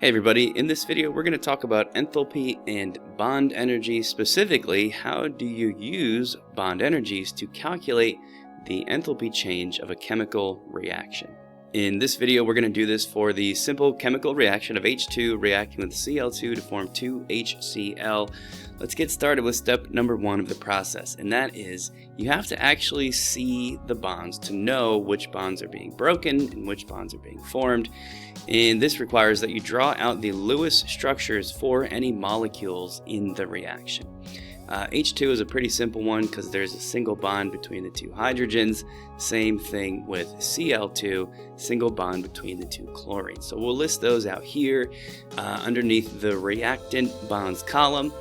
Hey everybody, in this video we're going to talk about enthalpy and bond energy. Specifically, how do you use bond energies to calculate the enthalpy change of a chemical reaction? In this video we're going to do this for the simple chemical reaction of H2 reacting with Cl2 to form 2HCl. Let's get started with step number 1 of the process, and that is you have to actually see the bonds to know which bonds are being broken and which bonds are being formed. And this requires that you draw out the Lewis structures for any molecules in the reaction. H2 is a pretty simple one because there's a single bond between the two hydrogens. Same thing with Cl2, single bond between the two chlorines. So we'll list those out here underneath the reactant bonds column.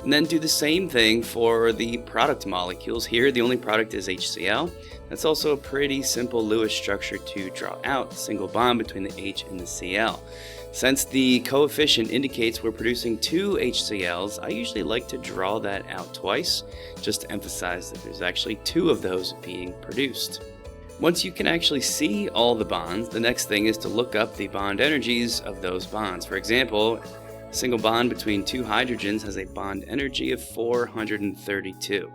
And then do the same thing for the product molecules. Here the only product is HCl. That's also a pretty simple Lewis structure to draw out, single bond between the H and the Cl. Since the coefficient indicates we're producing 2 HCl's, I usually like to draw that out twice, just to emphasize that there's actually 2 of those being produced. Once you can actually see all the bonds, the next thing is to look up the bond energies of those bonds. For example, a single bond between 2 hydrogens has a bond energy of 432.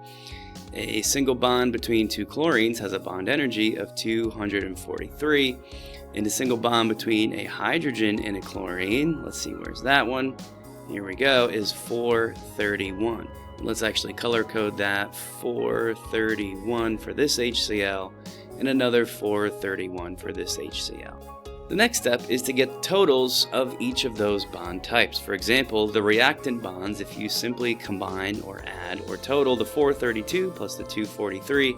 A single bond between 2 chlorines has a bond energy of 243. And a single bond between a hydrogen and a chlorine, let's see, where's that one? Here we go, is 431. Let's actually color code that, 431 for this HCl and another 431 for this HCl. The next step is to get totals of each of those bond types. For example, the reactant bonds, if you simply combine or add or total the 432 plus the 243,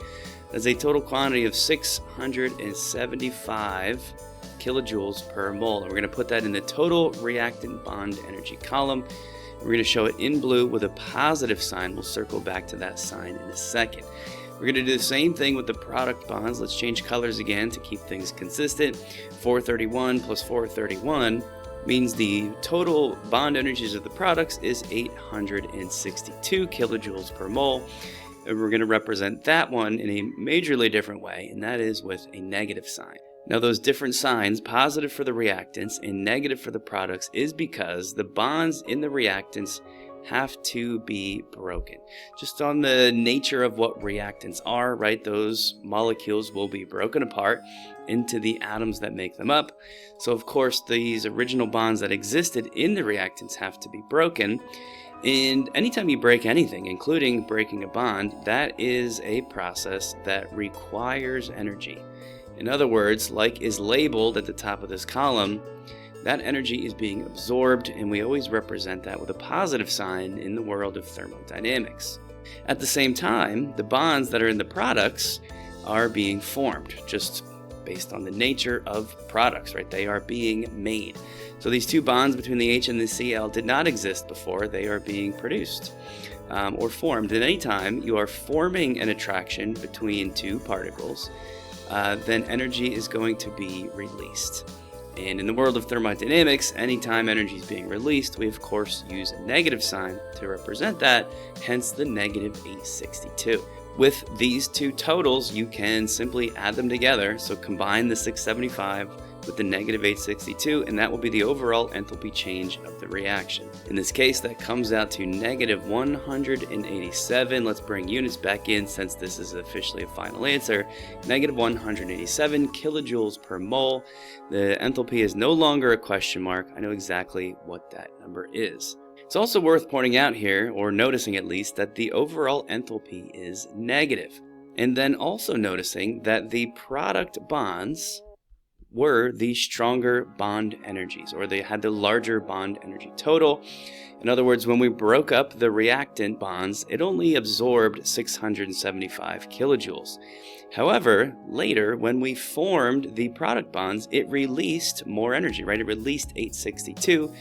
that's a total quantity of 675 kilojoules per mole. And we're going to put that in the total reactant bond energy column. We're going to show it in blue with a positive sign. We'll circle back to that sign in a second. We're going to do the same thing with the product bonds. Let's change colors again to keep things consistent. 431 plus 431 means the total bond energies of the products is 862 kilojoules per mole. And we're going to represent that one in a majorly different way, and that is with a negative sign. Now those different signs, positive for the reactants and negative for the products, is because the bonds in the reactants have to be broken. Just on the nature of what reactants are, right? Those molecules will be broken apart into the atoms that make them up. So of course these original bonds that existed in the reactants have to be broken. And anytime you break anything, including breaking a bond, that is a process that requires energy. In other words, like is labeled at the top of this column, that energy is being absorbed, and we always represent that with a positive sign in the world of thermodynamics. At the same time, the bonds that are in the products are being formed, just based on the nature of products, right? They are being made. So these 2 bonds between the H and the Cl did not exist before. They are being produced or formed. At any time you are forming an attraction between 2 particles, then energy is going to be released. And in the world of thermodynamics, anytime energy is being released, we of course use a negative sign to represent that, hence the negative 862. With these 2 totals, you can simply add them together. So combine the 675 with the negative 862, and that will be the overall enthalpy change of the reaction. In this case, that comes out to negative 187. Let's bring units back in since this is officially a final answer. Negative 187 kilojoules per mole. The enthalpy is no longer a question mark. I know exactly what that number is. It's also worth pointing out here, or noticing at least, that the overall enthalpy is negative. And then also noticing that the product bonds were the stronger bond energies, or they had the larger bond energy total. In other words, when we broke up the reactant bonds, it only absorbed 675 kilojoules. However, later, when we formed the product bonds, it released more energy, right? It released 862.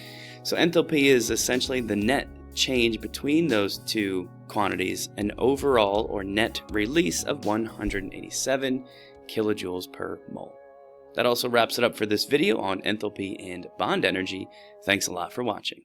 So enthalpy is essentially the net change between those 2 quantities, an overall or net release of 187 kilojoules per mole. That also wraps it up for this video on enthalpy and bond energy. Thanks a lot for watching.